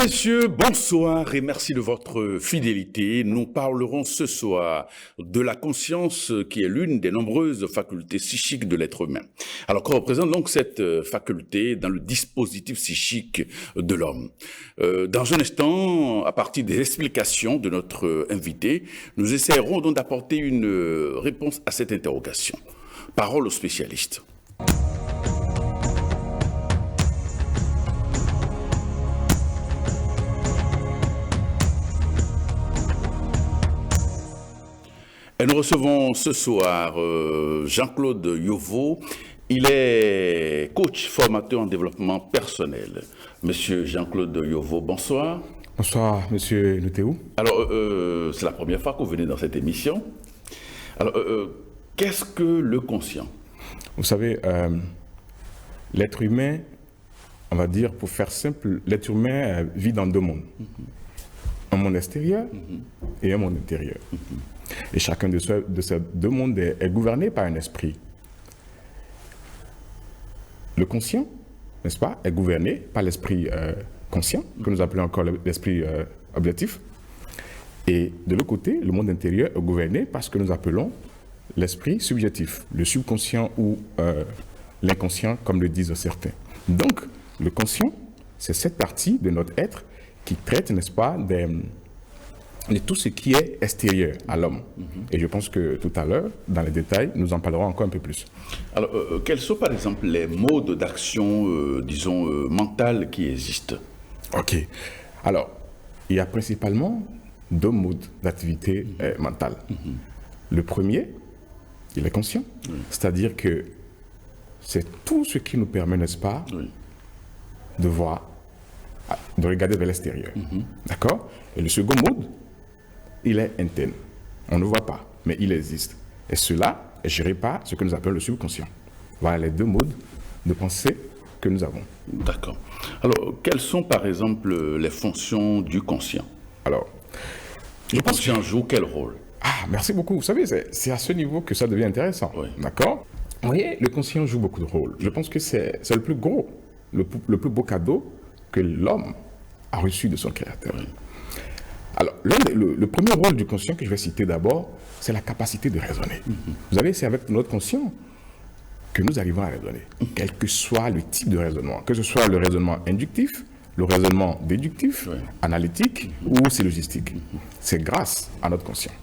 Messieurs, bonsoir et merci de votre fidélité. Nous parlerons ce soir de la conscience qui est l'une des nombreuses facultés psychiques de l'être humain. Alors, que représente donc cette faculté dans le dispositif psychique de l'homme? Dans un instant, à partir des explications de notre invité, nous essaierons donc d'apporter une réponse à cette interrogation. Parole aux spécialistes. Et nous recevons ce soir Jean-Claude Yovo. Il est coach formateur en développement personnel. Monsieur Jean-Claude Yovo, bonsoir. Bonsoir, monsieur Nuteou. Alors, c'est la première fois que vous venez dans cette émission. Alors, qu'est-ce que le conscient? Vous savez, l'être humain, on va dire, pour faire simple, l'être humain vit dans deux mondes. Un monde extérieur et un monde intérieur. Et chacun de ces deux mondes est gouverné par un esprit. Le conscient, n'est-ce pas, est gouverné par l'esprit conscient, que nous appelons encore l'esprit objectif. Et de l'autre côté, le monde intérieur est gouverné par ce que nous appelons l'esprit subjectif, le subconscient ou l'inconscient, comme le disent certains. Donc, le conscient, c'est cette partie de notre être qui traite, n'est-ce pas, de tout ce qui est extérieur à l'homme. Et je pense que tout à l'heure, dans les détails, nous en parlerons encore un peu plus. Alors, quels sont par exemple les modes d'action, disons, mentales qui existent? Ok. Alors, il y a principalement deux modes d'activité mentale. Le premier, il est conscient. C'est-à-dire que c'est tout ce qui nous permet, n'est-ce pas, de voir, de regarder vers l'extérieur. D'accord? Et le second mode, il est interne. On ne voit pas, mais il existe. Et cela est géré par ce que nous appelons le subconscient. Voilà les deux modes de pensée que nous avons. D'accord. Alors, quelles sont par exemple les fonctions du conscient? Alors, le conscient joue quel rôle? Ah, merci beaucoup. Vous savez, c'est à ce niveau que ça devient intéressant. Oui. D'accord? Vous voyez, le conscient joue beaucoup de rôles. Je pense que c'est le plus gros, le plus beau cadeau que l'homme a reçu de son Créateur. Oui. Alors, le premier rôle du conscient que je vais citer d'abord, c'est la capacité de raisonner. Vous savez, c'est avec notre conscient que nous arrivons à raisonner, quel que soit le type de raisonnement, que ce soit le raisonnement inductif, le raisonnement déductif, analytique ou syllogistique. C'est grâce à notre conscient.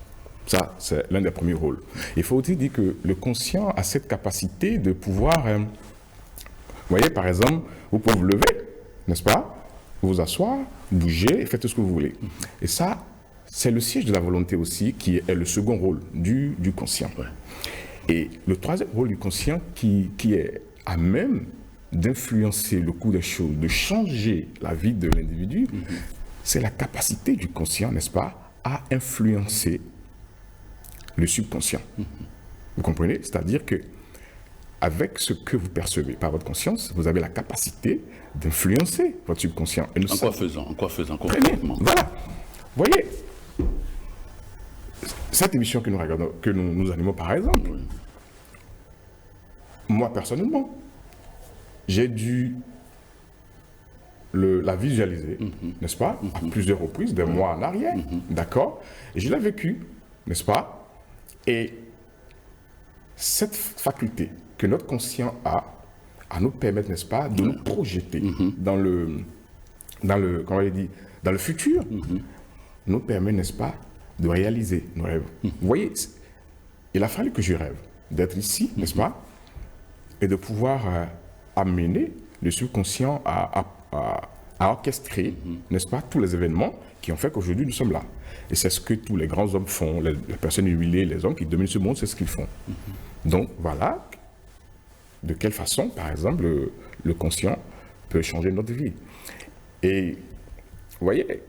Ça, c'est l'un des premiers rôles. Il faut aussi dire que le conscient a cette capacité de pouvoir, vous voyez, par exemple, vous pouvez vous lever, n'est-ce pas? Vous asseoir, bouger et faire tout ce que vous voulez. Et ça, c'est le siège de la volonté aussi qui est le second rôle du conscient. Et le troisième rôle du conscient qui est à même d'influencer le cours des choses, de changer la vie de l'individu, c'est la capacité du conscient, n'est-ce pas, à influencer le subconscient. Vous comprenez? C'est-à-dire que avec ce que vous percevez par votre conscience, vous avez la capacité d'influencer votre subconscient. Et En quoi faisant concrètement? Voilà. Vous voyez, cette émission que nous regardons, que nous animons par exemple, moi personnellement, j'ai dû la visualiser, n'est-ce pas, à plusieurs reprises, des mois en arrière, d'accord? Et je l'ai vécu, n'est-ce pas? Et cette faculté que notre conscient a, à nous permettre, n'est-ce pas, de nous projeter dans le futur, nous permet, n'est-ce pas, de réaliser nos rêves. Vous voyez, il a fallu que je rêve d'être ici, n'est-ce pas, et de pouvoir amener le subconscient à orchestrer, n'est-ce pas, tous les événements qui ont fait qu'aujourd'hui nous sommes là. Et c'est ce que tous les grands hommes font, les personnes huilées, les hommes qui dominent ce monde, c'est ce qu'ils font. Donc voilà de quelle façon, par exemple, le conscient peut changer notre vie. Et vous voyez,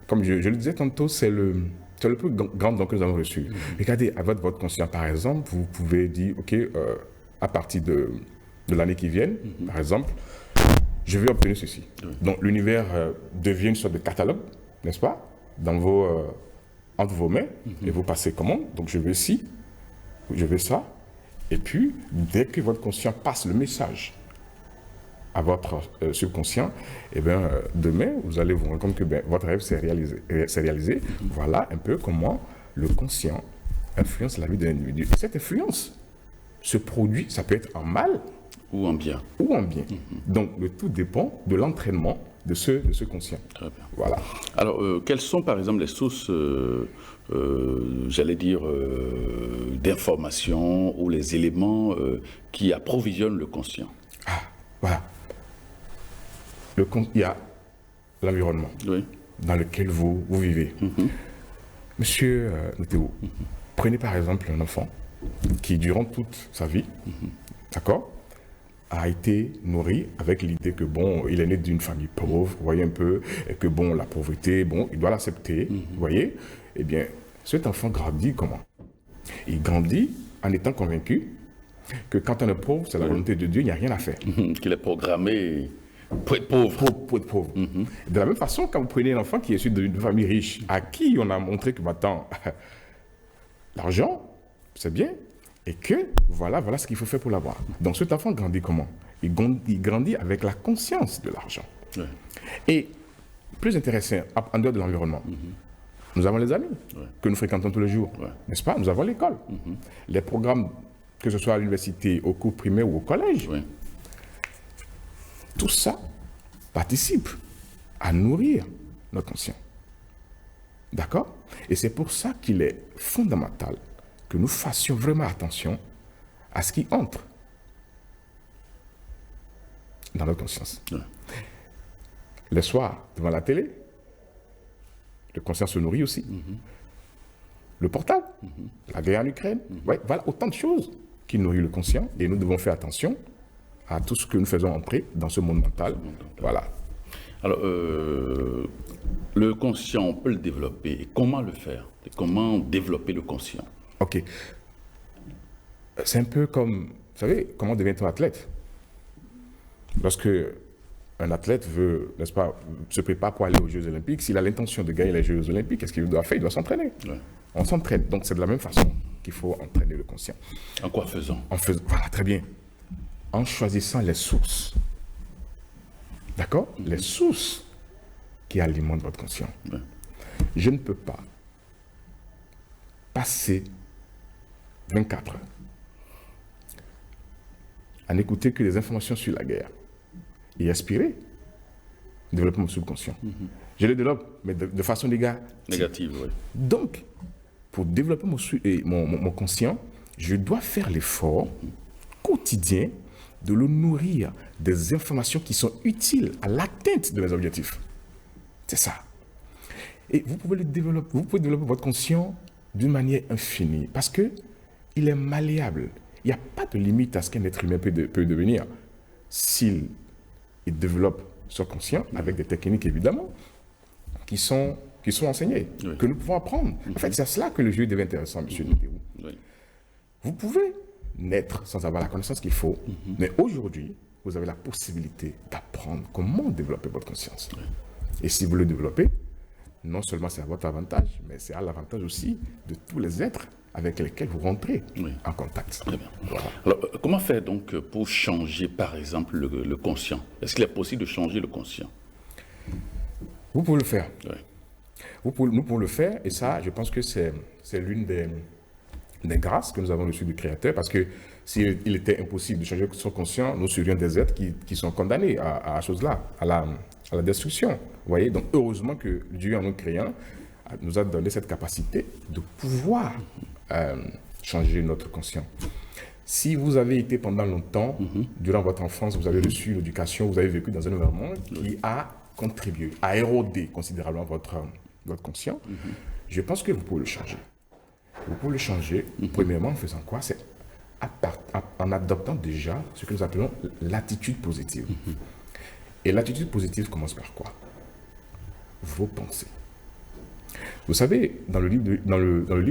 comme je le disais tantôt, c'est le plus grand don que nous avons reçu. Regardez, avec votre conscient, par exemple, vous pouvez dire, OK, à partir de l'année qui vient, par exemple, je vais obtenir ceci. Donc l'univers devient une sorte de catalogue, n'est-ce pas, entre vos mains, et vous passez commande. Donc je veux ci, je veux ça. Et puis, dès que votre conscient passe le message à votre subconscient, et bien, demain, vous allez vous rendre compte que votre rêve s'est réalisé. Voilà un peu comment le conscient influence la vie d'un individu. Et cette influence se produit, ça peut être en mal ou en bien. Ou en bien. Donc, le tout dépend de l'entraînement de ce conscient. Très bien. Voilà. Alors, quelles sont, par exemple, les sources, j'allais dire, d'informations ou les éléments qui approvisionnent le conscient? Ah, voilà. Il y a l'environnement dans lequel vous vivez. Monsieur Noteo, prenez par exemple un enfant qui, durant toute sa vie, d'accord, a été nourri avec l'idée que, bon, il est né d'une famille pauvre, vous voyez un peu, et que, bon, la pauvreté, bon, il doit l'accepter, vous voyez. Eh bien, cet enfant grandit comment? Il grandit en étant convaincu que quand on est pauvre, c'est la volonté de Dieu, il n'y a rien à faire. Qu'il est programmé pour être pauvre. Pour être pauvre. De la même façon, quand vous prenez un enfant qui est issu d'une famille riche, à qui on a montré que maintenant, l'argent, c'est bien, et que voilà ce qu'il faut faire pour l'avoir. Donc cet enfant grandit comment? Il grandit avec la conscience de l'argent. Et plus intéressant, en dehors de l'environnement, nous avons les amis que nous fréquentons tous les jours, n'est-ce pas? Nous avons l'école, les programmes, que ce soit à l'université, au cours primaire ou au collège. Tout ça participe à nourrir notre conscient. D'accord? Et c'est pour ça qu'il est fondamental que nous fassions vraiment attention à ce qui entre dans notre conscience. Les soirs, devant la télé, le conscient se nourrit aussi. Le portable, la guerre en Ukraine, voilà autant de choses qui nourrissent le conscient et nous devons faire attention à tout ce que nous faisons entrer dans ce monde mental. Voilà. Alors, le conscient, on peut le développer. Et comment le faire? Et comment développer le conscient? Ok. C'est un peu comme, vous savez, comment devient-on athlète? Lorsque un athlète veut, n'est-ce pas, se prépare pour aller aux Jeux Olympiques, s'il a l'intention de gagner les Jeux Olympiques, qu'est-ce qu'il doit faire? Il doit s'entraîner. On s'entraîne. Donc, c'est de la même façon qu'il faut entraîner le conscient. En quoi faisant? Voilà, très bien. En choisissant les sources. D'accord? Les sources qui alimentent votre conscient. Je ne peux pas passer 24 heures à n'écouter que des informations sur la guerre et aspirer développer mon subconscient. Je le développe, mais de façon négative. Donc, pour développer mon conscient, je dois faire l'effort quotidien de le nourrir des informations qui sont utiles à l'atteinte de mes objectifs. C'est ça. Et vous pouvez développer votre conscient d'une manière infinie parce que il est malléable. Il n'y a pas de limite à ce qu'un être humain peut devenir s'il développe son conscient avec des techniques évidemment qui sont enseignées, que nous pouvons apprendre. En fait, c'est à cela que le jeu devient intéressant, monsieur Noteo. Vous pouvez naître sans avoir la connaissance qu'il faut, mais aujourd'hui, vous avez la possibilité d'apprendre comment développer votre conscience. Et si vous le développez, non seulement c'est à votre avantage, mais c'est à l'avantage aussi de tous les êtres avec lesquels vous rentrez en contact. Très bien. Voilà. Alors, comment faire donc pour changer, par exemple, le conscient? Est-ce qu'il est possible de changer le conscient? Vous pouvez le faire. Nous pouvons le faire, et ça, je pense que c'est l'une des grâces que nous avons reçues du Créateur, parce que s'il était impossible de changer son conscient, nous serions des êtres qui sont condamnés à la chose-là, à la destruction. Vous voyez, donc heureusement que Dieu, en nous créant, nous a donné cette capacité de pouvoir changer notre conscient. Si vous avez été pendant longtemps, durant votre enfance, vous avez reçu l'éducation, vous avez vécu dans un environnement qui a contribué, a érodé considérablement votre conscient, je pense que vous pouvez le changer. Vous pouvez le changer, premièrement, en faisant quoi? C'est en adoptant déjà ce que nous appelons l'attitude positive. Et l'attitude positive commence par quoi? Vos pensées. Vous savez, dans le livre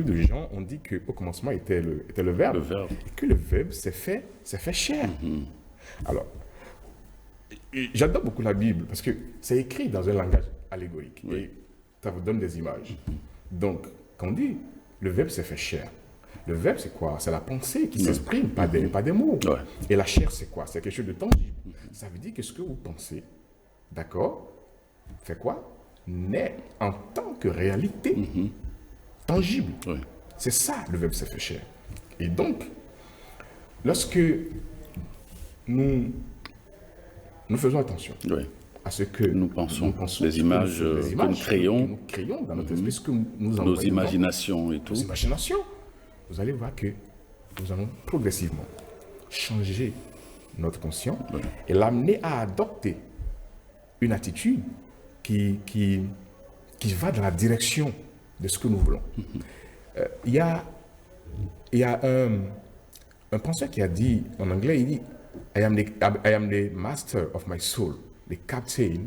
de Jean, on dit qu'au commencement était le Verbe. Et que le Verbe s'est fait chair. Alors, j'adore beaucoup la Bible parce que c'est écrit dans un langage allégorique. Et ça vous donne des images. Donc, quand on dit le Verbe s'est fait chair, Le verbe, c'est quoi? C'est la pensée qui s'exprime, pas des mots. Ouais. Et la chair, c'est quoi? C'est quelque chose de tangible. Ça veut dire que ce que vous pensez, d'accord, fait quoi? Naît en tant que réalité tangible. Ouais. C'est ça le verbe s'est fait chair. Et donc, lorsque nous faisons attention Ouais. à ce que Nous pensons, les ce images que nous créons, dans notre esprit, ce que nous nos envoyons imaginations et tout. nos imaginations, vous allez voir que nous allons progressivement changer notre conscient et l'amener à adopter une attitude qui va dans la direction de ce que nous voulons. Il y a un penseur qui a dit en anglais, il dit I am the master of my soul, the captain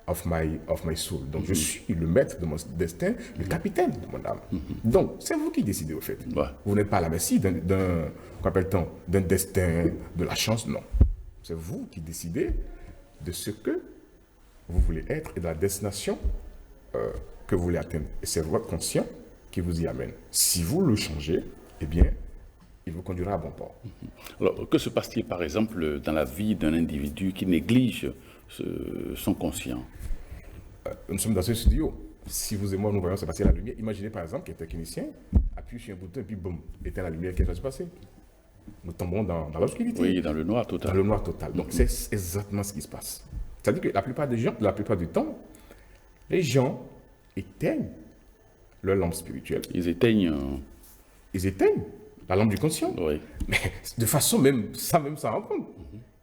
of my soul. Donc je suis le maître de mon destin, le capitaine de mon âme. Donc c'est vous qui décidez au fait. Ouais. Vous n'êtes pas à la merci d'un destin, de la chance, non. C'est vous qui décidez de ce que vous voulez être et de la destination que vous voulez atteindre. Et c'est votre conscient qui vous y amène. Si vous le changez, eh bien, il vous conduira à bon port. Alors, que se passe-t-il, par exemple, dans la vie d'un individu qui néglige son conscient? Nous sommes dans ce studio. Si vous et moi, nous voyons se passer la lumière, imaginez par exemple qu'un technicien appuie sur un bouton et puis boum, éteint la lumière, qu'est-ce qui va se passer? Nous tombons dans l'obscurité. Oui, dans le noir total. Dans le noir total. Donc, c'est exactement ce qui se passe. C'est-à-dire que la plupart du temps, les gens éteignent leur lampe spirituelle. Ils éteignent. Ils éteignent la lampe du conscient. Oui. Mais de façon même sans en compte.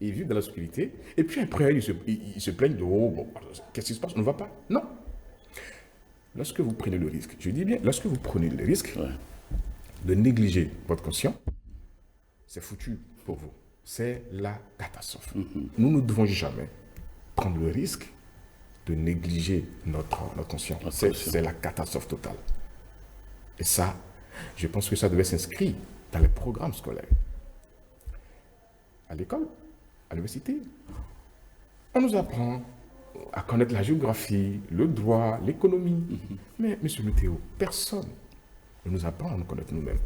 Ils vivent dans l'obscurité. Et puis après, ils se plaignent de oh, bon, qu'est-ce qui se passe? On ne va pas. Non. Lorsque vous prenez le risque, je dis bien, lorsque vous prenez le risque de négliger votre conscient, c'est foutu pour vous. C'est la catastrophe. Nous ne devons jamais prendre le risque de négliger notre conscient. C'est la catastrophe totale. Et ça, je pense que ça devait s'inscrire dans les programmes scolaires. À l'école, à l'université, on nous apprend à connaître la géographie, le droit, l'économie. Mais, monsieur Théo, personne ne nous apprend à nous connaître nous-mêmes.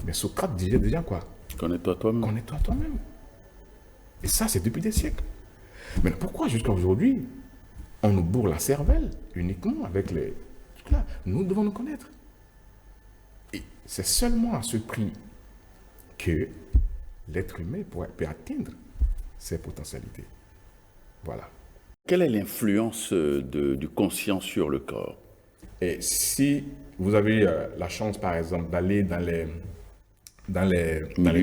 Mais Socrate disait déjà quoi? Connais-toi toi-même. Connais-toi toi-même. Et ça, c'est depuis des siècles. Mais pourquoi jusqu'à aujourd'hui, on nous bourre la cervelle uniquement avec les trucs là? Nous devons nous connaître. Et c'est seulement à ce prix que l'être humain peut atteindre ses potentialités. Voilà. Quelle est l'influence du conscient sur le corps? Et si vous avez la chance, par exemple, d'aller dans les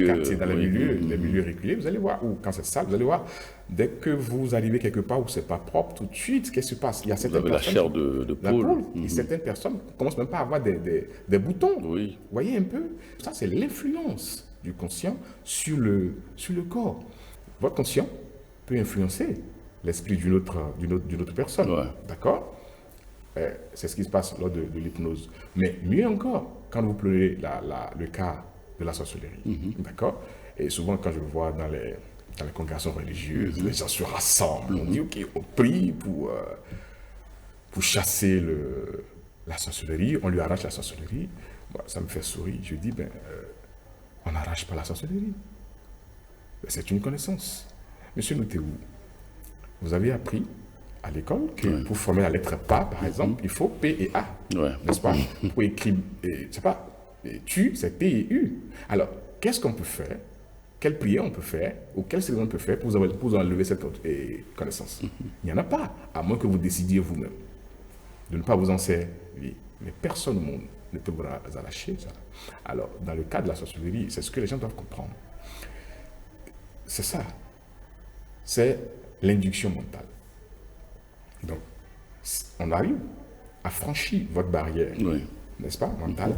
quartiers, dans les milieux reculés, vous allez voir, ou quand c'est sale, vous allez voir, dès que vous arrivez quelque part où c'est pas propre, tout de suite, qu'est-ce qui se passe? Il y a certaines Vous avez la chair de poule. Et certaines personnes commencent même pas à avoir des boutons. Oui. Vous voyez un peu? Ça, c'est l'influence du conscient sur le corps. Votre conscient peut influencer l'esprit d'une autre personne. Ouais. D'accord? C'est ce qui se passe lors de l'hypnose. Mais mieux encore, quand vous prenez le cas de la sorcellerie. D'accord? Et souvent, quand je vois dans les congrégations religieuses, les gens se rassemblent. On dit, OK, on prie pour chasser la sorcellerie. On lui arrache la sorcellerie. Bon, ça me fait sourire. Je dis, on n'arrache pas la sorcellerie. C'est une connaissance. Monsieur Notéou, vous avez appris à l'école que pour former la lettre PA, par exemple, il faut P et A. N'est-ce pas? Pour écrire, c'est pas tu, c'est P et U. Alors, qu'est-ce qu'on peut faire? Quelle prière on peut faire? Ou quelle cérémonie on peut faire pour enlever cette connaissance? Il n'y en a pas, à moins que vous décidiez vous-même de ne pas vous en servir. Mais personne au monde ne peut vous arracher ça. Alors, dans le cas de la sorcellerie, c'est ce que les gens doivent comprendre. C'est ça. C'est l'induction mentale. Donc, on arrive à franchir votre barrière, n'est-ce pas, mentale.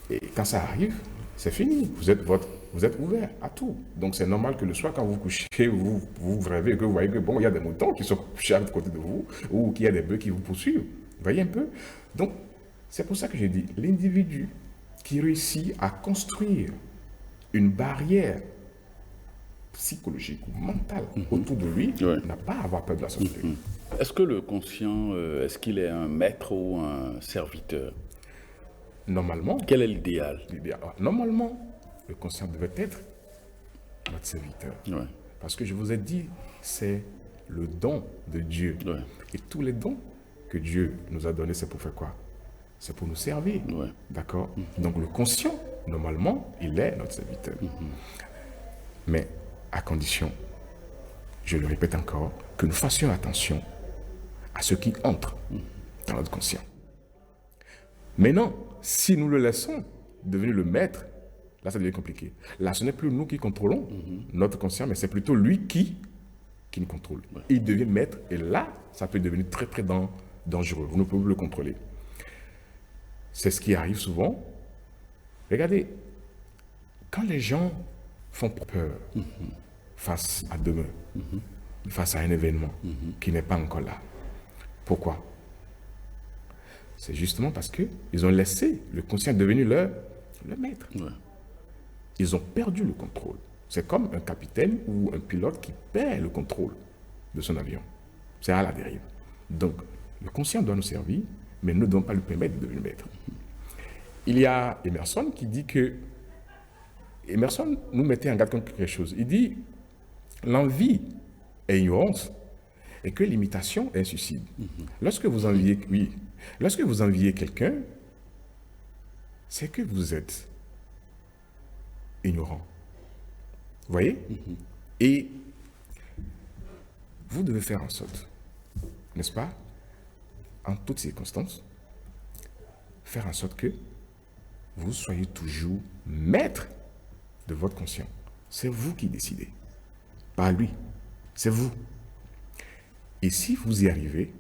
Et quand ça arrive, c'est fini. Vous êtes ouvert à tout. Donc, c'est normal que le soir, quand vous vous couchez, vous rêvez, que vous voyez que, bon, il y a des moutons qui sont couchés à côté de vous, ou qu'il y a des bœufs qui vous poursuivent. Vous voyez un peu? Donc, c'est pour ça que j'ai dit, l'individu qui réussit à construire une barrière psychologique ou mentale autour de lui n'a pas à avoir peur de la sorcellerie. Est-ce que le conscient, est-ce qu'il est un maître ou un serviteur? normalement, Quel est l'idéal? normalement, le conscient devait être notre serviteur. Ouais. Parce que je vous ai dit, c'est le don de Dieu. Ouais. Et tous les dons que Dieu nous a donnés, c'est pour faire quoi? C'est pour nous servir. Ouais. D'accord? Donc le conscient, normalement, il est notre serviteur. Mais à condition, je le répète encore, que nous fassions attention à ce qui entre dans notre conscient. Maintenant, si nous le laissons devenir le maître, là, ça devient compliqué. Là, ce n'est plus nous qui contrôlons notre conscient, mais c'est plutôt lui qui nous contrôle. Ouais. Il devient maître, et là, ça peut devenir très, très dangereux. Vous ne pouvez plus le contrôler. C'est ce qui arrive souvent. Regardez, quand les gens font peur face à demain, face à un événement qui n'est pas encore là, pourquoi? C'est justement parce qu'ils ont laissé le conscient devenir leur maître. Ouais. Ils ont perdu le contrôle. C'est comme un capitaine ou un pilote qui perd le contrôle de son avion. C'est à la dérive. Donc, le conscient doit nous servir, mais ne doit pas lui permettre de devenir maître. Il y a Emerson qui dit que... Emerson nous mettait en garde contre quelque chose. Il dit, l'envie est ignorance et que l'imitation est un suicide. Lorsque vous enviez quelqu'un, c'est que vous êtes ignorant. Vous voyez? Et vous devez faire en sorte, n'est-ce pas, en toutes circonstances, faire en sorte que vous soyez toujours maître de votre conscient. C'est vous qui décidez, pas lui. C'est vous. Et si vous y arrivez,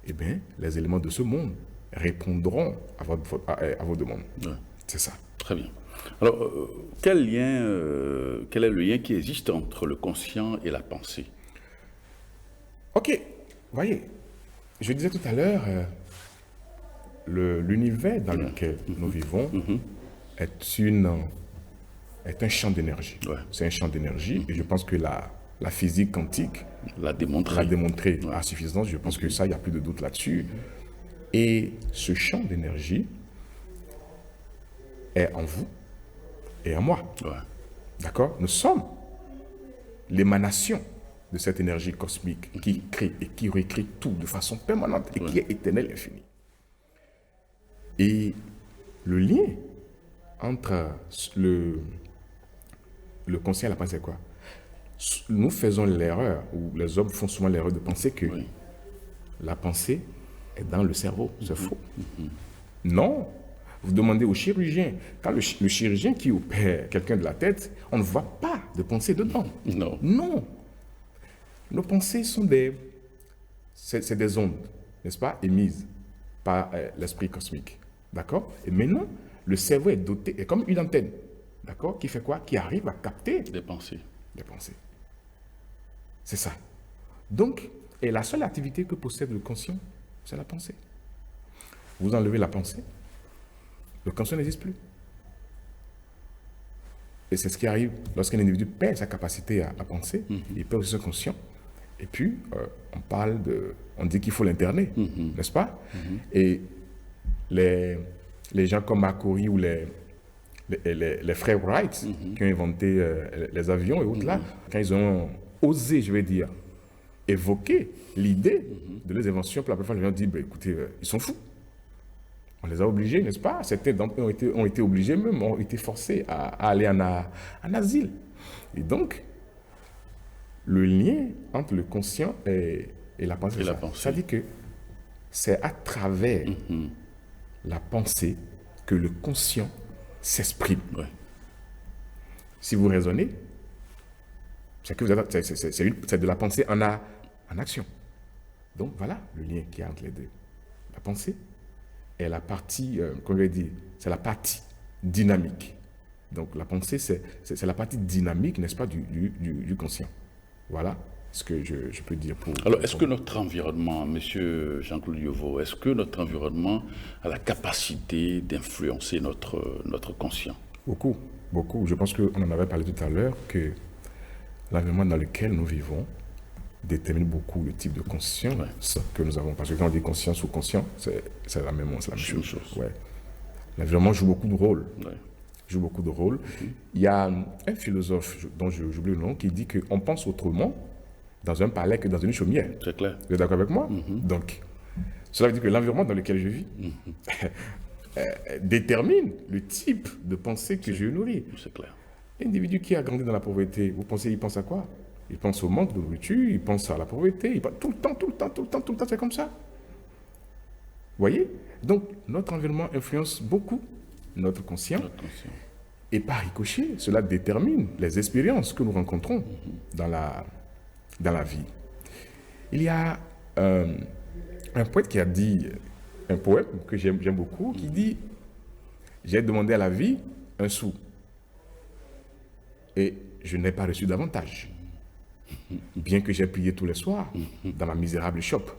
eh bien, les éléments de ce monde répondront à vos demandes. Ouais. C'est ça. Très bien. Alors, quel est le lien qui existe entre le conscient et la pensée? Ok, voyez, je disais tout à l'heure, l'univers dans lequel nous vivons est un champ d'énergie. Ouais. C'est un champ d'énergie et je pense que la physique quantique l'a démontré à suffisance. Je pense que ça, il n'y a plus de doute là-dessus. Et ce champ d'énergie est en vous et en moi. Ouais. D'accord? Nous sommes l'émanation de cette énergie cosmique qui crée et qui récrée tout de façon permanente et qui est éternelle et infinie. Et le lien entre le conscient et la pensée, c'est quoi? Nous faisons l'erreur, ou les hommes font souvent l'erreur de penser que la pensée est dans le cerveau. C'est faux. Non. Vous demandez au chirurgien, quand le chirurgien qui opère quelqu'un de la tête, on ne voit pas de pensée dedans. Non. Non. Nos pensées sont c'est des ondes, n'est-ce pas, émises par l'esprit cosmique. D'accord? Et maintenant, le cerveau est doté, est comme une antenne. D'accord? Qui fait quoi? Qui arrive à capter des pensées. Des pensées. C'est ça. Donc, et la seule activité que possède le conscient, c'est la pensée. Vous enlevez la pensée, le conscient n'existe plus. Et c'est ce qui arrive lorsqu'un individu perd sa capacité à penser, il perd aussi son conscient. Et puis, on dit qu'il faut l'interner, n'est-ce pas? Et les gens comme Marcori ou les frères Wright, qui ont inventé les avions et autres là, quand ils ont osé, je vais dire, évoquer l'idée de les inventions, pour la plupart, les gens disent, écoutez, ils sont fous. On les a obligés, n'est-ce pas? Certains d'entre eux ont été obligés, même ont été forcés à aller en asile. Et donc, le lien entre le conscient et la pensée, ça dit que c'est à travers la pensée que le conscient s'exprime. Ouais. Si vous raisonnez, c'est de la pensée en action. Donc voilà le lien qu'il y a entre les deux. La pensée est la partie, comment je vais dire, c'est la partie dynamique. Donc la pensée, c'est la partie dynamique, n'est-ce pas, du conscient. Voilà ce que je peux dire pour... Alors, est-ce que notre environnement, monsieur Jean-Claude Yovo, est-ce que notre environnement a la capacité d'influencer notre conscient? Beaucoup, beaucoup. Je pense qu'on en avait parlé tout à l'heure, que l'environnement dans lequel nous vivons détermine beaucoup le type de conscience que nous avons. Parce que quand on dit conscience ou conscient, c'est la même chose. Ouais. L'environnement joue beaucoup de rôle. Ouais. Joue beaucoup de rôle. Il y a un philosophe dont j'oublie le nom qui dit qu'on pense autrement dans un palais que dans une chaumière. C'est clair. Vous êtes d'accord avec moi? Donc, cela veut dire que l'environnement dans lequel je vis détermine le type de pensée que je nourris. C'est clair. L'individu qui a grandi dans la pauvreté, vous pensez, il pense à quoi? Il pense au manque de nourriture, il pense à la pauvreté, il pense tout le temps, c'est comme ça. Vous voyez? Donc, notre environnement influence beaucoup notre conscient. Et par ricochet, cela détermine les expériences que nous rencontrons dans la vie. Il y a un poète qui a dit, un poème que j'aime beaucoup, qui dit « J'ai demandé à la vie un sou et je n'ai pas reçu davantage, bien que j'ai prié tous les soirs dans ma misérable chope. »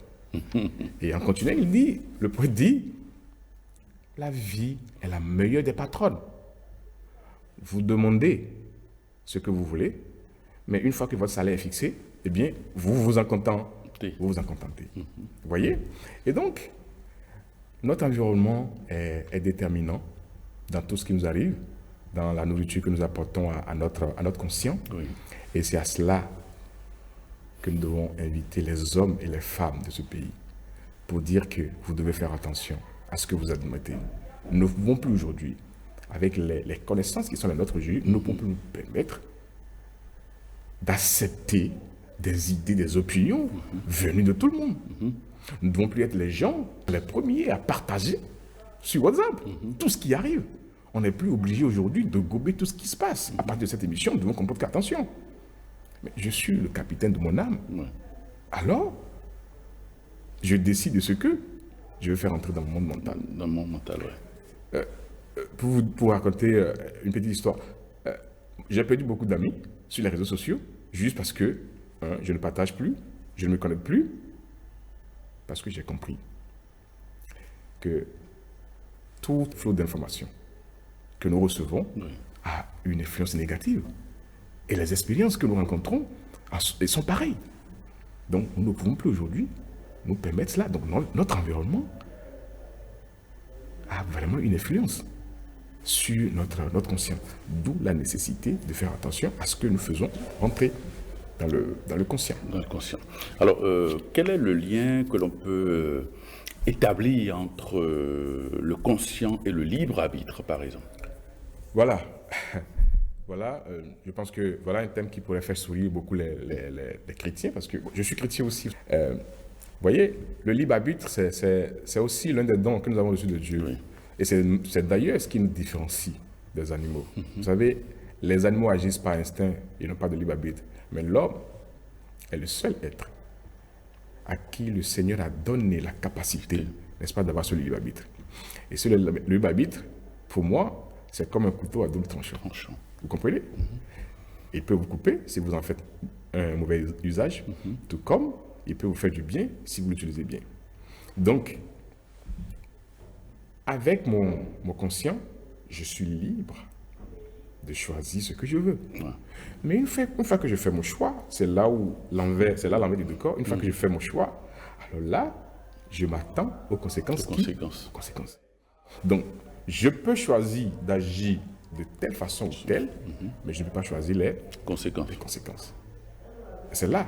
Et en continuant, le poète dit « La vie est la meilleure des patronnes. Vous demandez ce que vous voulez, mais une fois que votre salaire est fixé, eh bien, vous vous en contentez. Vous vous en contentez. » Vous voyez? Et donc, notre environnement est déterminant dans tout ce qui nous arrive, dans la nourriture que nous apportons à notre conscient. Oui. Et c'est à cela que nous devons inviter les hommes et les femmes de ce pays pour dire que vous devez faire attention à ce que vous admettez. Nous ne pouvons plus aujourd'hui, avec les connaissances qui sont les nôtres aujourd'hui, nous ne pouvons plus nous permettre d'accepter des idées, des opinions venues de tout le monde. Nous ne devons plus être les gens les premiers à partager sur WhatsApp tout ce qui arrive. On n'est plus obligé aujourd'hui de gober tout ce qui se passe. À partir de cette émission, nous devons comprendre qu'attention. Mais je suis le capitaine de mon âme. Ouais. Alors, je décide de ce que je veux faire entrer dans mon monde mental. Dans mon mental, oui. Pour raconter une petite histoire, j'ai perdu beaucoup d'amis sur les réseaux sociaux juste parce que je ne partage plus, je ne me connecte plus, parce que j'ai compris que tout flot d'informations que nous recevons a une influence négative. Et les expériences que nous rencontrons sont pareilles. Donc, nous ne pouvons plus aujourd'hui nous permettre cela. Donc, notre environnement a vraiment une influence sur notre conscient. D'où la nécessité de faire attention à ce que nous faisons entrer dans le conscient. Dans le conscient. Alors, quel est le lien que l'on peut établir entre le conscient et le libre arbitre, par exemple? Voilà. Voilà, je pense que voilà un thème qui pourrait faire sourire beaucoup les chrétiens, parce que je suis chrétien aussi. Vous voyez, le libre arbitre, c'est aussi l'un des dons que nous avons reçus de Dieu. Oui. Et c'est d'ailleurs ce qui nous différencie des animaux. Vous savez, les animaux agissent par instinct, ils n'ont pas de libre arbitre. Mais l'homme est le seul être à qui le Seigneur a donné la capacité, n'est-ce pas, d'avoir ce libre arbitre. Et ce libre arbitre, pour moi, c'est comme un couteau à double tranchant. Vous comprenez? Il peut vous couper si vous en faites un mauvais usage, tout comme il peut vous faire du bien si vous l'utilisez bien. Donc, avec mon conscient, je suis libre de choisir ce que je veux. Ouais. Mais une fois que je fais mon choix, c'est là l'envers du décor. Une fois que je fais mon choix, alors là, je m'attends aux conséquences. Conséquences. Donc, je peux choisir d'agir de telle façon ou telle, mais je ne peux pas choisir les conséquences. C'est là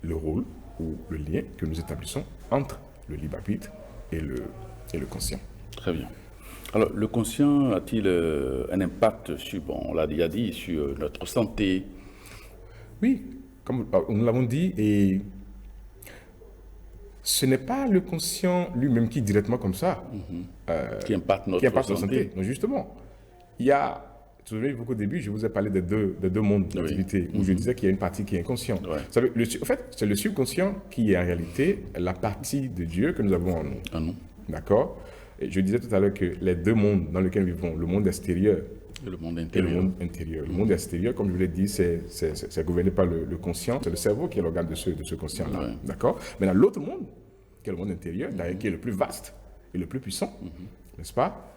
le rôle ou le lien que nous établissons entre le libre arbitre et le conscient. Très bien. Alors, le conscient a-t-il un impact sur, on l'a déjà dit, sur notre santé? Oui, comme nous l'avons dit, et ce n'est pas le conscient lui-même qui directement comme ça qui impacte notre santé. Non, justement, il y a, vous vous souvenez qu'au début, je vous ai parlé des deux mondes d'activité, où je disais qu'il y a une partie qui est inconsciente. Ouais. En fait, c'est le subconscient qui est en réalité la partie de Dieu que nous avons en nous. En nous. D'accord? Et je disais tout à l'heure que les deux mondes dans lesquels nous vivons, le monde extérieur et le monde intérieur. Le monde extérieur, comme je vous l'ai dit, c'est gouverné par le conscient. C'est le cerveau qui est l'organe de ce conscient-là. Ouais. D'accord? Mais dans l'autre monde, qui est le monde intérieur, qui est le plus vaste et le plus puissant, n'est-ce pas?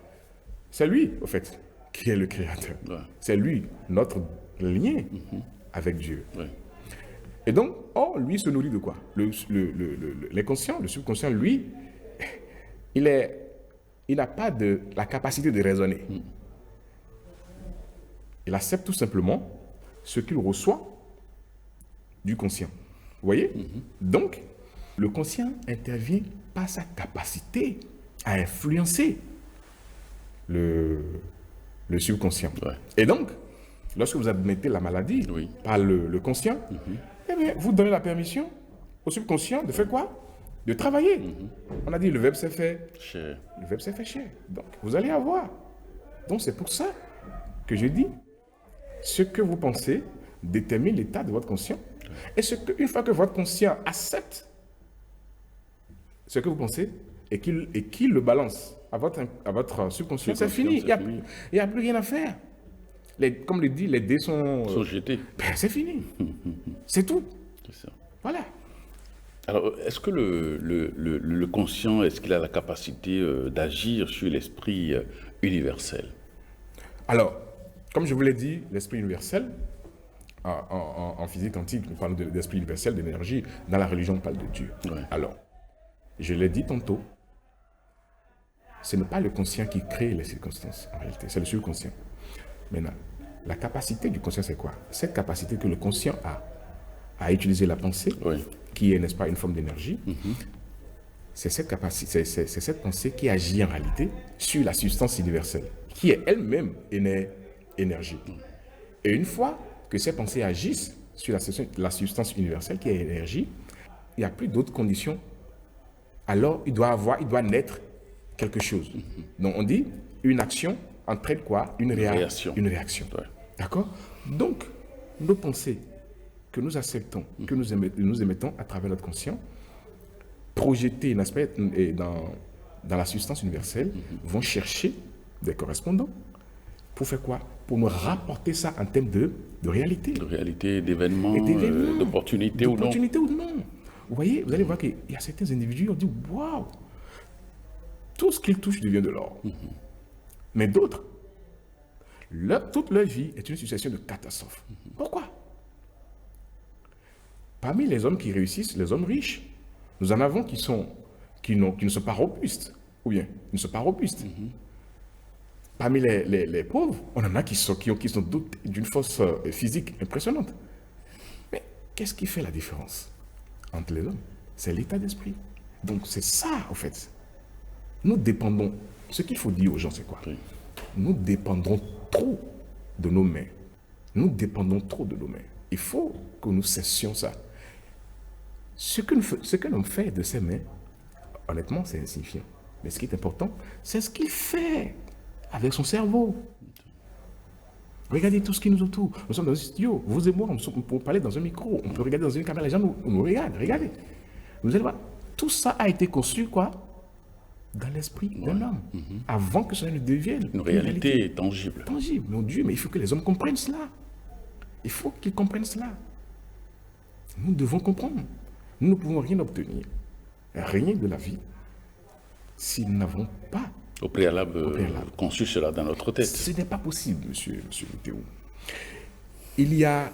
C'est lui, au fait, qui est le créateur. Ouais. C'est lui, notre lien avec Dieu. Ouais. Et donc, lui se nourrit de quoi? L'inconscient, le subconscient, lui, il est il n'a pas la capacité de raisonner. Il accepte tout simplement ce qu'il reçoit du conscient. Vous voyez? Donc, le conscient intervient par sa capacité à influencer le subconscient. Ouais. Et donc, lorsque vous admettez la maladie par le conscient, eh bien, vous donnez la permission au subconscient de faire quoi? De travailler. On a dit le verbe s'est fait. Cher. Le verbe s'est fait cher. Donc, vous allez avoir. Donc, c'est pour ça que je dis, ce que vous pensez détermine l'état de votre conscient. Et une fois que votre conscient accepte ce que vous pensez et qu'il le balance à votre subconscient, c'est fini. Il n'y a plus rien à faire. Comme le dit, les dés sont jetés. Ben, c'est fini. C'est tout. C'est ça. Voilà. Alors, est-ce que le conscient, est-ce qu'il a la capacité d'agir sur l'esprit universel? Alors, comme je vous l'ai dit, l'esprit universel, en physique quantique, nous parlons de l'esprit universel, de l'énergie. Dans la religion, on parle de Dieu. Ouais. Alors, je l'ai dit tantôt, ce n'est pas le conscient qui crée les circonstances, en réalité, c'est le subconscient. Maintenant, la capacité du conscient, c'est quoi? Cette capacité que le conscient a à utiliser la pensée, qui est, n'est-ce pas, une forme d'énergie, c'est cette capacité, c'est cette pensée qui agit en réalité sur la substance universelle, qui est elle-même énergie. Et une fois que ces pensées agissent sur la substance universelle, qui est énergie, il n'y a plus d'autres conditions. Alors, il doit naître quelque chose. Donc, on dit, une action entraîne quoi? Une réaction. Une réaction. Ouais. D'accord? Donc, nos pensées que nous acceptons, que nous émettons à travers notre conscient, projetées dans la substance universelle, vont chercher des correspondants. Pour faire quoi? Pour nous rapporter ça en termes de réalité. De réalité, d'événements, d'opportunités ou non. D'opportunités ou non. Vous voyez, vous allez voir qu'il y a certains individus, on dit, waouh, tout ce qu'ils touchent devient de l'or. Mais d'autres, toute leur vie est une succession de catastrophes. Pourquoi? Parmi les hommes qui réussissent, les hommes riches, nous en avons qui ne sont pas robustes, ou bien qui ne sont pas robustes. Parmi les pauvres, on en a qui sont d'une force physique impressionnante. Mais qu'est-ce qui fait la différence entre les hommes? C'est l'état d'esprit. Donc c'est ça, en fait. Nous dépendons. Ce qu'il faut dire aux gens, c'est quoi? Nous dépendons trop de nos mains. Nous dépendons trop de nos mains. Il faut que nous cessions ça. Ce que l'on fait de ses mains, honnêtement, c'est insignifiant. Mais ce qui est important, c'est ce qu'il fait avec son cerveau. Regardez tout ce qui nous entoure. Nous sommes dans un studio. Vous et moi, on peut parler dans un micro. On peut regarder dans une caméra. Les gens nous regardent. Regardez. Vous allez voir. Tout ça a été conçu, quoi? Dans l'esprit d'un homme. Avant que cela ne devienne une réalité tangible. Tangible. Mon Dieu, mais il faut que les hommes comprennent cela. Il faut qu'ils comprennent cela. Nous devons comprendre. Nous ne pouvons rien obtenir. Rien de la vie si nous n'avons pas au préalable, conçu cela dans notre tête. Ce n'est pas possible, monsieur Théo. Il y a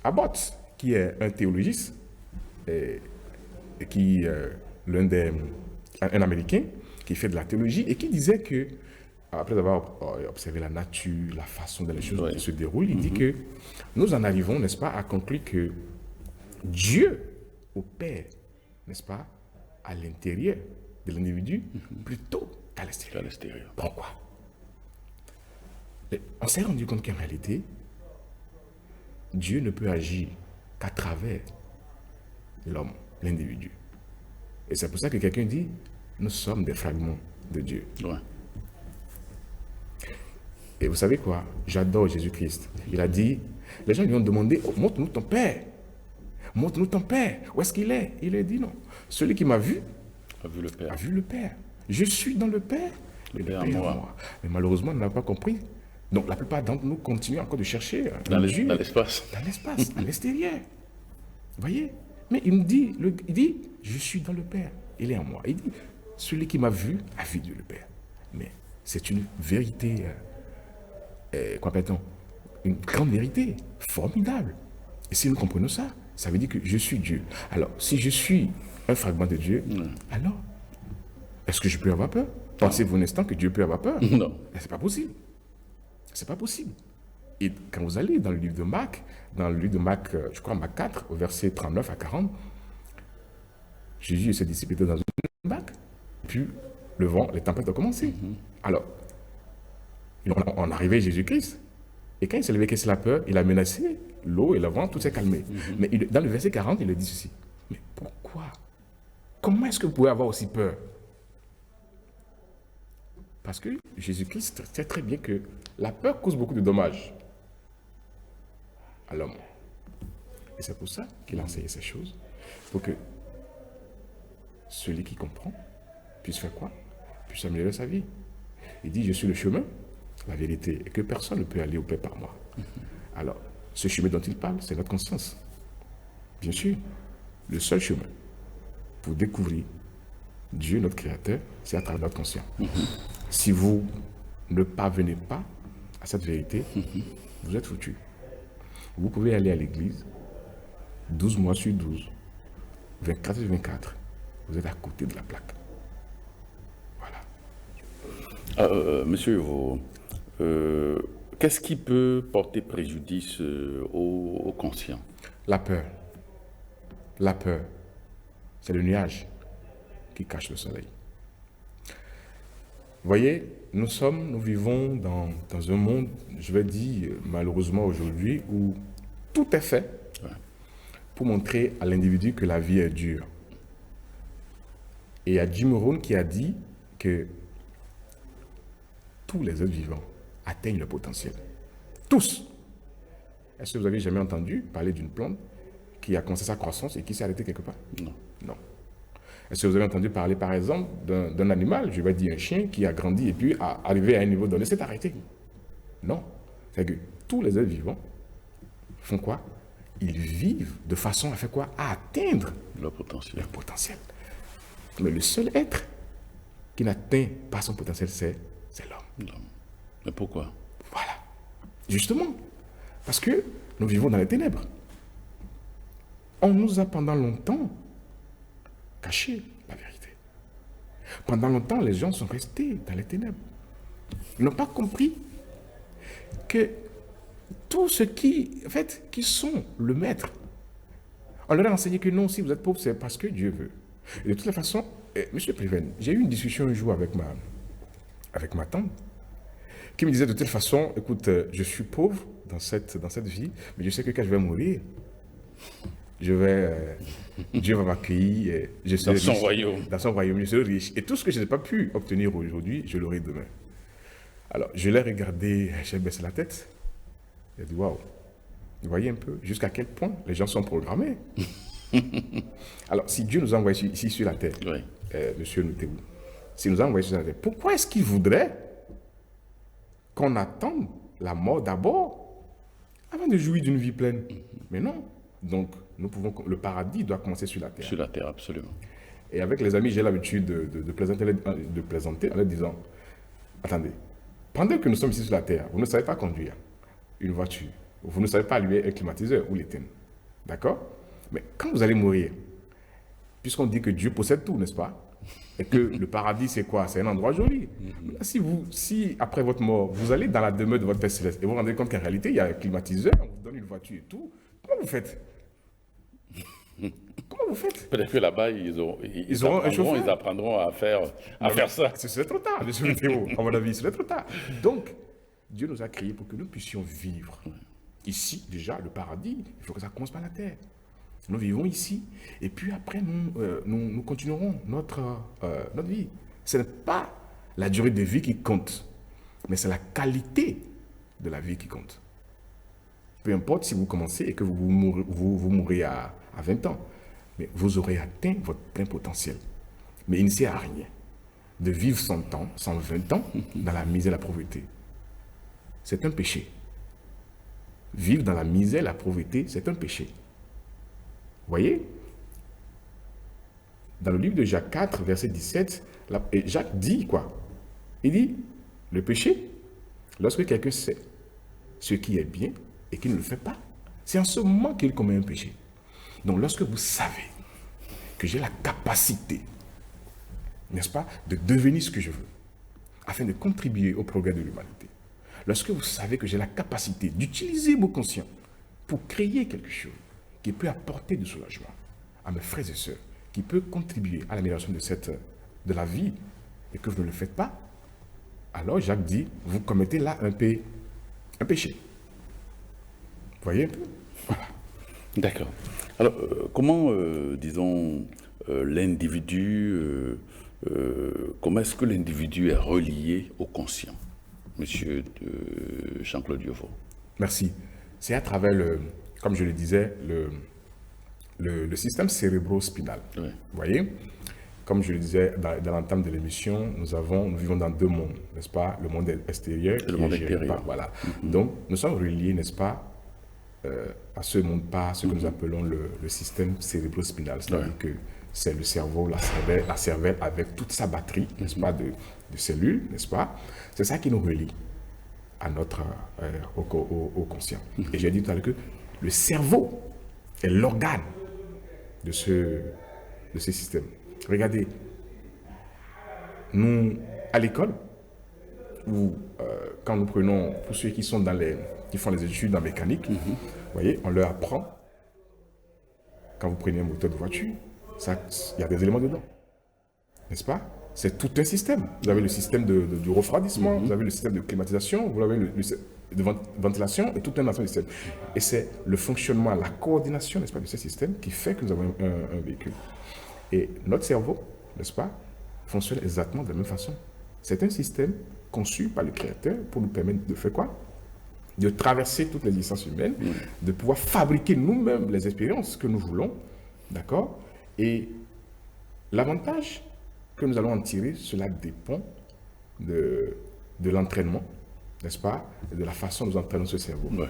Abbott, qui est un théologiste, un Américain, qui fait de la théologie, et qui disait que, après avoir observé la nature, la façon dont les choses se déroulent, il dit que nous en arrivons, n'est-ce pas, à conclure que Dieu opère, n'est-ce pas, à l'intérieur de l'individu, plutôt qu'à l'extérieur. Pourquoi? On s'est rendu compte qu'en réalité, Dieu ne peut agir qu'à travers l'homme, l'individu. Et c'est pour ça que quelqu'un dit, nous sommes des fragments de Dieu. Ouais. Et vous savez quoi? J'adore Jésus-Christ. Il a dit, les gens lui ont demandé, montre-nous ton Père. Montre-nous ton Père. Où est-ce qu'il est? Il a dit non. Celui qui m'a vu a vu le Père. A vu le Père. Je suis dans le Père. Le Père en moi. Mais malheureusement, on n'a pas compris. Donc la plupart d'entre nous continuent encore de chercher dans l'espace. Dans l'espace, à l'extérieur. Vous voyez? Mais il dit, je suis dans le Père. Il est en moi. Il dit, celui qui m'a vu a vu Dieu le Père. Mais c'est une vérité, quoi appelle-t-on? Une grande vérité, formidable. Et si nous comprenons ça, ça veut dire que je suis Dieu. Alors, si je suis un fragment de Dieu, alors, est-ce que je peux avoir peur? Pensez-vous un instant que Dieu peut avoir peur? Non. C'est pas possible. C'est pas possible. Et quand vous allez dans le livre de Marc, je crois Marc 4, au verset 39 à 40, Jésus et ses disciples étaient dans une barque, puis le vent, les tempêtes ont commencé. Alors, on arrivait à Jésus-Christ, et quand il s'est levé qu'est-ce la peur, il a menacé l'eau et le vent, tout s'est calmé. Mais dans le verset 40, il a dit ceci. Mais pourquoi? Comment est-ce que vous pouvez avoir aussi peur? Parce que Jésus-Christ sait très bien que la peur cause beaucoup de dommages à l'homme. Et c'est pour ça qu'il a enseigné ces choses, pour que celui qui comprend puisse faire quoi? Puisse améliorer sa vie. Il dit, je suis le chemin, la vérité, et que personne ne peut aller au Père par moi. Alors, ce chemin dont il parle, c'est notre conscience. Bien sûr, le seul chemin pour découvrir Dieu, notre Créateur, c'est à travers notre conscience. Si vous ne parvenez pas à cette vérité, vous êtes foutu. Vous pouvez aller à l'église 12 mois sur 12, 24 sur 24. Vous êtes à côté de la plaque. Voilà. Monsieur Hugo, qu'est-ce qui peut porter préjudice au conscient? La peur. La peur, c'est le nuage qui cache le soleil. Vous voyez, nous vivons dans un monde, je vais dire malheureusement aujourd'hui, où tout est fait pour montrer à l'individu que la vie est dure. Et il y a Jim Rohn qui a dit que tous les êtres vivants atteignent le potentiel. Tous. Est-ce que vous avez jamais entendu parler d'une plante qui a commencé sa croissance et qui s'est arrêtée quelque part? Non. Non. Est-ce que vous avez entendu parler, par exemple, d'un animal, je vais dire un chien, qui a grandi et puis a arrivé à un niveau donné, s'est arrêté? Non. C'est que tous les êtres vivants font quoi? Ils vivent de façon à faire quoi? À atteindre Le potentiel. leur potentiel. Mais le seul être qui n'atteint pas son potentiel, c'est l'homme. Mais pourquoi? Voilà. Justement. Parce que nous vivons dans les ténèbres. On nous a pendant longtemps caché la vérité. Pendant longtemps, les gens sont restés dans les ténèbres. Ils n'ont pas compris que tous ceux qui sont le maître, on leur a enseigné que non, si vous êtes pauvre, c'est parce que Dieu veut. Et de toute façon, Monsieur Préven, j'ai eu une discussion un jour avec ma tante, qui me disait de toute façon, écoute, je suis pauvre dans cette vie, mais je sais que quand je vais mourir, Dieu va m'accueillir, je serai Dans son riche. royaume. Dans son royaume, je serai riche. Et tout ce que je n'ai pas pu obtenir aujourd'hui, je l'aurai demain. Alors, je l'ai regardé, j'ai baissé la tête. J'ai dit, waouh, vous voyez un peu jusqu'à quel point les gens sont programmés. Alors, si Dieu nous a envoyés ici sur la terre, Oui. Monsieur Noutéou, s'il nous a envoyés sur la terre, pourquoi est-ce qu'il voudrait qu'on attende la mort d'abord avant de jouir d'une vie pleine? Mais non. Donc, le paradis doit commencer sur la terre. Sur la terre, absolument. Et avec les amis, j'ai l'habitude de plaisanter en leur disant, attendez, pendant que nous sommes ici sur la terre, vous ne savez pas conduire une voiture, vous ne savez pas allumer un climatiseur ou l'éteindre. D'accord? Mais quand vous allez mourir, puisqu'on dit que Dieu possède tout, n'est-ce pas? Et que le paradis, c'est quoi? C'est un endroit joli. Si après votre mort, vous allez dans la demeure de votre Père Céleste et vous vous rendez compte qu'en réalité, il y a un climatiseur, on vous donne une voiture et tout, comment vous faites? Comment vous faites? Peut-être que là-bas, ils apprendront à faire ça. C'est trop tard, monsieur le Théo, à mon avis, c'est trop tard. Donc, Dieu nous a créés pour que nous puissions vivre. Ici, déjà, le paradis, il faut que ça commence par la terre. Nous vivons ici, et puis après, nous continuerons notre vie. Ce n'est pas la durée de vie qui compte, mais c'est la qualité de la vie qui compte. Peu importe si vous commencez et que vous mourrez à 20 ans, mais vous aurez atteint votre plein potentiel. Mais il ne sert à rien de vivre 100 ans, 120 ans dans la misère et la pauvreté. C'est un péché. Vivre dans la misère et la pauvreté, c'est un péché. Vous voyez? Dans le livre de Jacques 4, verset 17, Jacques dit quoi? Il dit, le péché, lorsque quelqu'un sait ce qui est bien et qu'il ne le fait pas, c'est en ce moment qu'il commet un péché. Donc lorsque vous savez que j'ai la capacité, n'est-ce pas, de devenir ce que je veux, afin de contribuer au progrès de l'humanité. Lorsque vous savez que j'ai la capacité d'utiliser mon conscient pour créer quelque chose qui peut apporter du soulagement à mes frères et sœurs, qui peut contribuer à l'amélioration de la vie, et que vous ne le faites pas, alors Jacques dit, vous commettez là un péché. Vous voyez? Voilà. D'accord. Alors, comment, disons, l'individu, comment est-ce que l'individu est relié au conscient, monsieur Jean-Claude Dieuveau? Merci. C'est à travers, comme je le disais, le système cérébro-spinal. Oui. Vous voyez? Comme je le disais dans l'entame de l'émission, nous vivons dans deux mondes, n'est-ce pas? Le monde extérieur et le monde intérieur. Voilà. Donc, nous sommes reliés, n'est-ce pas, à ce monde, pas ce que nous appelons le système cérébro-spinal. C'est-à-dire que c'est le cerveau, la cervelle avec toute sa batterie, n'est-ce pas, de cellules, n'est-ce pas? C'est ça qui nous relie à au conscient. Et j'ai dit tout à l'heure que le cerveau est l'organe de ce système. Regardez, nous, à l'école, ou quand nous prenons, pour ceux qui font les études en mécanique, vous voyez, on leur apprend, quand vous prenez un moteur de voiture, il y a des éléments dedans, n'est-ce pas? C'est tout un système. Vous avez le système du refroidissement, vous avez le système de climatisation, vous avez le de ventilation et tout un ensemble de systèmes. Et c'est le fonctionnement, la coordination, n'est-ce pas, de ce système qui fait que nous avons un véhicule. Et notre cerveau, n'est-ce pas, fonctionne exactement de la même façon. C'est un système conçu par le Créateur pour nous permettre de faire quoi? De traverser toutes les distances humaines, de pouvoir fabriquer nous-mêmes les expériences que nous voulons, d'accord? Et l'avantage que nous allons en tirer, cela dépend de l'entraînement, n'est-ce pas? Et de la façon dont nous entraînons ce cerveau. Ouais.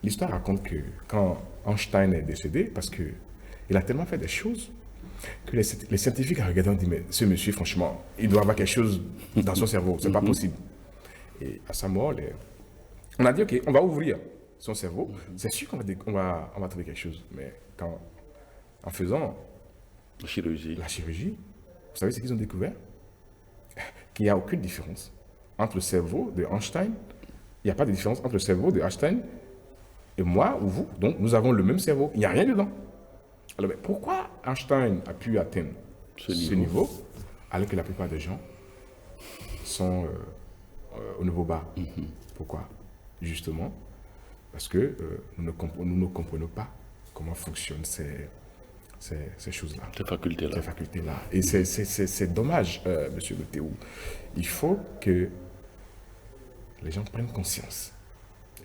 L'histoire raconte que quand Einstein est décédé, parce qu'il a tellement fait des choses que les scientifiques ont regardé et ont dit, mais ce monsieur, franchement, il doit avoir quelque chose dans son cerveau, c'est pas possible. Et à sa mort, on a dit, ok, on va ouvrir son cerveau, c'est sûr qu'on va trouver quelque chose, mais en faisant la chirurgie, vous savez ce qu'ils ont découvert? Qu'il n'y a aucune différence entre le cerveau de Einstein, il n'y a pas de différence entre le cerveau de Einstein et moi ou vous, donc nous avons le même cerveau, il n'y a rien dedans. Alors, mais pourquoi Einstein a pu atteindre ce niveau alors que la plupart des gens sont au niveau bas? Pourquoi? Justement, parce que nous ne comprenons pas comment fonctionnent ces choses-là. Ces facultés-là. Ces facultés-là. Et c'est dommage, monsieur Théo. Il faut que les gens prennent conscience.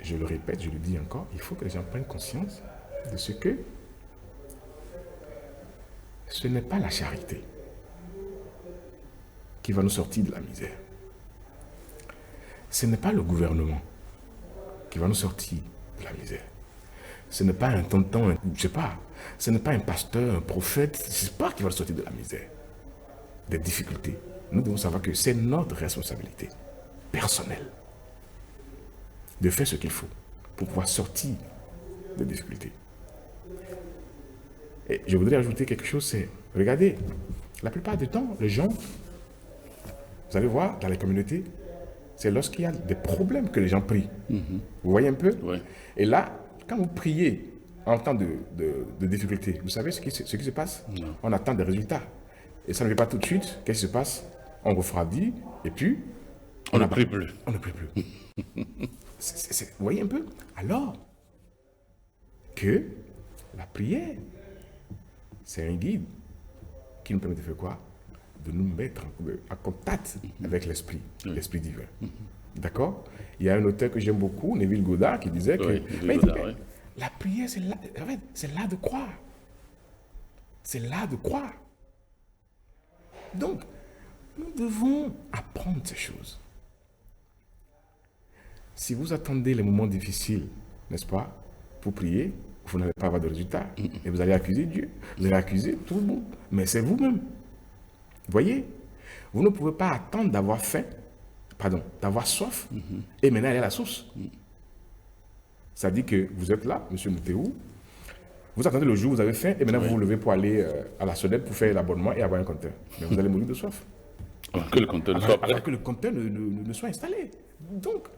Je le répète, je le dis encore, il faut que les gens prennent conscience de ce que ce n'est pas la charité qui va nous sortir de la misère. Ce n'est pas le gouvernement qui va nous sortir de la misère. Ce n'est pas un tonton, je ne sais pas. Ce n'est pas un pasteur, un prophète, je ne sais pas qui va nous sortir de la misère, des difficultés. Nous devons savoir que c'est notre responsabilité personnelle de faire ce qu'il faut pour pouvoir sortir des difficultés. Et je voudrais ajouter quelque chose, c'est, regardez, la plupart du temps, les gens, vous allez voir, dans les communautés, c'est lorsqu'il y a des problèmes que les gens prient. Vous voyez un peu? Ouais. Et là, quand vous priez en temps de difficulté, vous savez ce qui se passe? Non. On attend des résultats. Et ça ne vient pas tout de suite. Qu'est-ce qui se passe? On refroidit, et puis... On ne prie plus. On ne prie plus. Vous voyez un peu? Alors que la prière, c'est un guide qui nous permet de faire quoi? De nous mettre en contact avec l'esprit divin. D'accord? Il y a un auteur que j'aime beaucoup, Neville Goddard, qui disait que la prière, c'est l'art de croire. C'est l'art de croire. Donc, nous devons apprendre ces choses. Si vous attendez les moments difficiles, n'est-ce pas, pour prier, vous n'allez pas avoir de résultat. Et vous allez accuser Dieu, vous allez accuser tout le monde. Mais c'est vous-même. Vous voyez? Vous ne pouvez pas attendre d'avoir faim, d'avoir soif, et maintenant aller à la source. Ça dit que vous êtes là, monsieur Moutéou, vous attendez le jour où vous avez faim, et maintenant vous vous levez pour aller à la sonnette pour faire l'abonnement et avoir un compteur. Mais vous allez mourir de soif. Que le compteur ne soit avant prêt. que le compteur ne soit installé. Donc,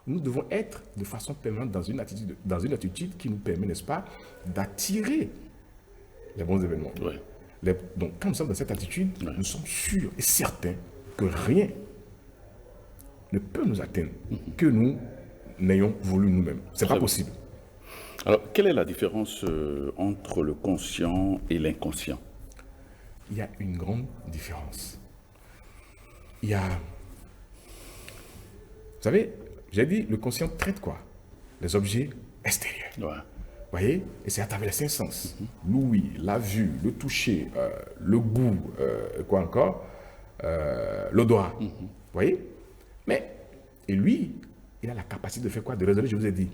nous devons être de façon permanente dans une attitude qui nous permet, n'est-ce pas, d'attirer les bons événements. Ouais. Donc, quand nous sommes dans cette attitude, nous sommes sûrs et certains que rien ne peut nous atteindre que nous n'ayons voulu nous-mêmes. C'est pas possible. Alors, quelle est la différence entre le conscient et l'inconscient? Il y a une grande différence. Il y a... Vous savez, j'ai dit, le conscient traite quoi? Les objets extérieurs. Ouais. Vous voyez? Et c'est à travers les cinq sens. L'ouïe, la vue, le toucher, le goût, quoi encore? L'odorat. Vous voyez? Mais, et lui, il a la capacité de faire quoi? De raisonner, je vous ai dit.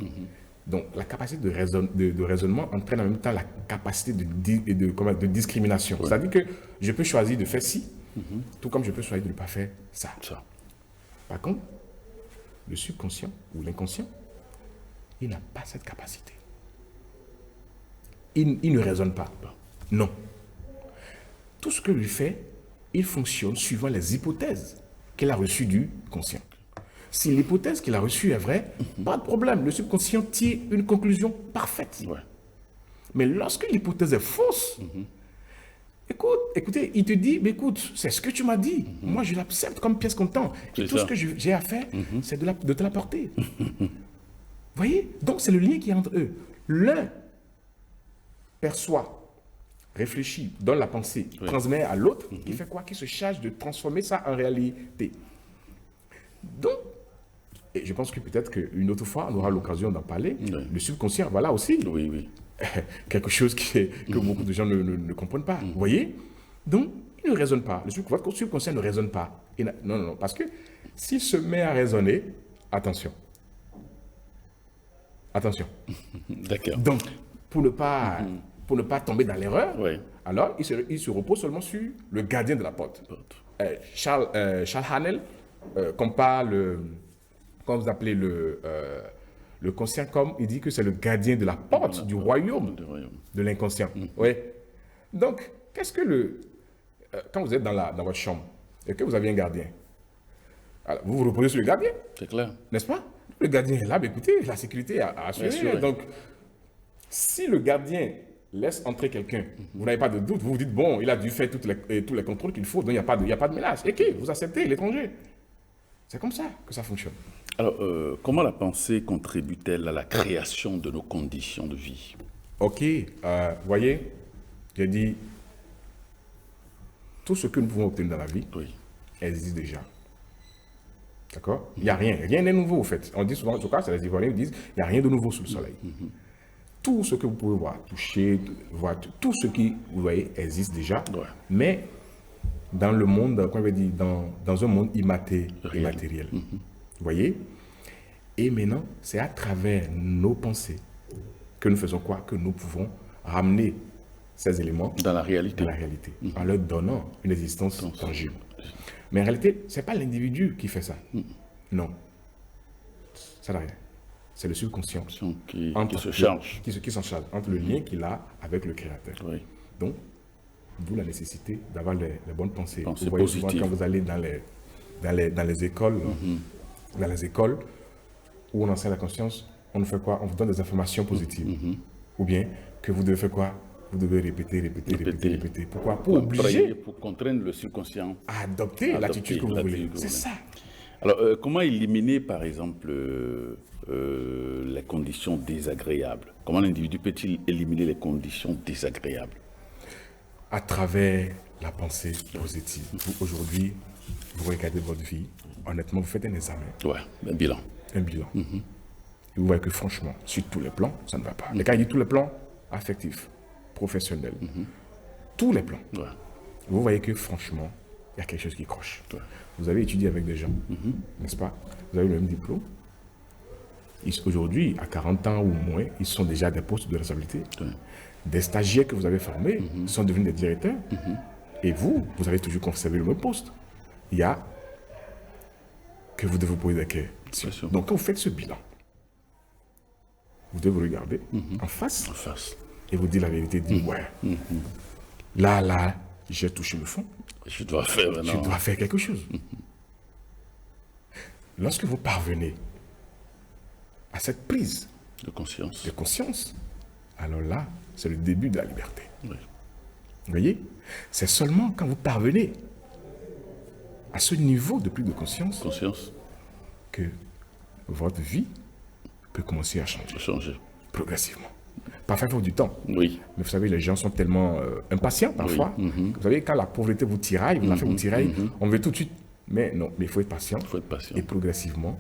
Donc, la capacité de raisonnement entraîne en même temps la capacité de discrimination. Ouais. C'est-à-dire que je peux choisir de faire ci, tout comme je peux choisir de ne pas faire ça. Par contre, le subconscient ou l'inconscient, il n'a pas cette capacité. Il ne raisonne pas. Non. Tout ce que lui fait, il fonctionne suivant les hypothèses qu'il a reçues du conscient. Si l'hypothèse qu'il a reçue est vraie, pas de problème. Le subconscient tire une conclusion parfaite. Ouais. Mais lorsque l'hypothèse est fausse, écoutez, il te dit, mais écoute, c'est ce que tu m'as dit. Moi, je l'accepte comme pièce comptant. Et tout ce que j'ai à faire, c'est de te l'apporter. Vous voyez? Donc, c'est le lien qui est entre eux. L'un perçoit, réfléchit, donne la pensée, transmet à l'autre, qui fait quoi? Qui se charge de transformer ça en réalité. Donc, et je pense que peut-être qu'une autre fois, on aura l'occasion d'en parler. Le subconscient, voilà aussi. Quelque chose que beaucoup de gens ne comprennent pas. Vous voyez? Donc, il ne raisonne pas. Votre subconscient ne raisonne pas. Non, parce que s'il se met à raisonner, attention. Attention. D'accord. Donc, pour ne pas tomber dans l'erreur, alors il se repose seulement sur le gardien de la porte. Charles Haanel compare quand vous appelez le conscient comme, il dit que c'est le gardien de la porte du royaume de l'inconscient. Donc, qu'est-ce que quand vous êtes dans votre chambre et que vous avez un gardien, alors, vous vous reposez sur le gardien. C'est clair. N'est-ce pas? Le gardien est là, mais écoutez, la sécurité est assurée. Donc, si le gardien laisse entrer quelqu'un, vous n'avez pas de doute, vous vous dites, bon, il a dû faire tous les contrôles qu'il faut, donc il n'y a pas de mélange. Et qui? Vous acceptez l'étranger. C'est comme ça que ça fonctionne. Alors, comment la pensée contribue-t-elle à la création de nos conditions de vie? Ok, voyez, j'ai dit, tout ce que nous pouvons obtenir dans la vie existe déjà. D'accord? Il n'y a rien n'est nouveau, en fait. On dit souvent, en tout cas, c'est les Ivoiriens qui disent, il n'y a rien de nouveau sous le soleil. Tout ce que vous pouvez voir, toucher, voir, tout ce qui, vous voyez, existe déjà, mais dans le monde, comme je dis, dans un monde immatériel. Vous voyez? Et maintenant, c'est à travers nos pensées que nous faisons quoi? Que nous pouvons ramener ces éléments dans la réalité, en leur donnant une existence tangible. Mais en réalité, ce n'est pas l'individu qui fait ça. Non. Ça n'a rien. C'est le subconscient qui se charge. Qui s'en charge, entre le lien qu'il a avec le Créateur. Donc, d'où la nécessité d'avoir les bonnes pensées. Vous voyez souvent quand vous allez dans les écoles, où on enseigne la conscience, on fait quoi? On vous donne des informations positives. Ou bien que vous devez faire quoi? Vous devez répéter. Pourquoi? Pour obliger, pour contraindre le subconscient à adopter l'attitude que vous voulez. C'est ça. Alors, comment éliminer, par exemple, les conditions désagréables? Comment l'individu peut-il éliminer les conditions désagréables? À travers la pensée positive. Aujourd'hui, vous regardez votre vie, honnêtement, vous faites un examen. Un bilan. Et vous voyez que franchement, sur tous les plans, ça ne va pas. Et quand il dit tous les plans, affectifs, professionnels, tous les plans, vous voyez que franchement, il y a quelque chose qui croche. Vous avez étudié avec des gens, n'est-ce pas? Vous avez le même diplôme. Aujourd'hui, à 40 ans ou moins, ils sont déjà à des postes de responsabilité. Des stagiaires que vous avez formés sont devenus des directeurs. Et vous avez toujours conservé le même poste. Il y a que vous devez vous poser des questions. Donc, quand vous faites ce bilan, vous devez vous regarder en face et vous dire la vérité. Dire, là, j'ai touché le fond. Je dois faire maintenant. Je dois faire quelque chose. Lorsque vous parvenez à cette prise De conscience. de conscience, alors là, c'est le début de la liberté. Oui. Vous voyez? C'est seulement quand vous parvenez à ce niveau de prise de conscience Conscience. que votre vie peut commencer à changer De changer. progressivement. Parfois, il faut du temps. Oui. Mais vous savez, les gens sont tellement impatients parfois. Vous savez, quand la pauvreté vous tiraille, vous vous tiraille, on veut tout de suite. Mais non, mais il faut être patient. Il faut être patient. Et progressivement,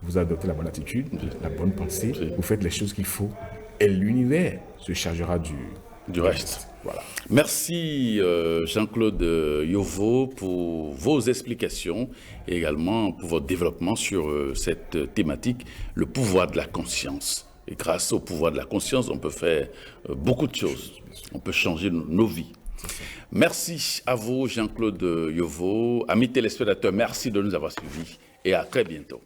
vous adoptez la bonne attitude, la bonne pensée, vous faites les choses qu'il faut. Et l'univers se chargera Du reste. Voilà. Merci Jean-Claude Yovo pour vos explications et également pour votre développement sur cette thématique, le pouvoir de la conscience. Et grâce au pouvoir de la conscience, on peut faire beaucoup de choses. On peut changer nos vies. Merci à vous Jean-Claude Yovo. Amis téléspectateurs, merci de nous avoir suivis et à très bientôt.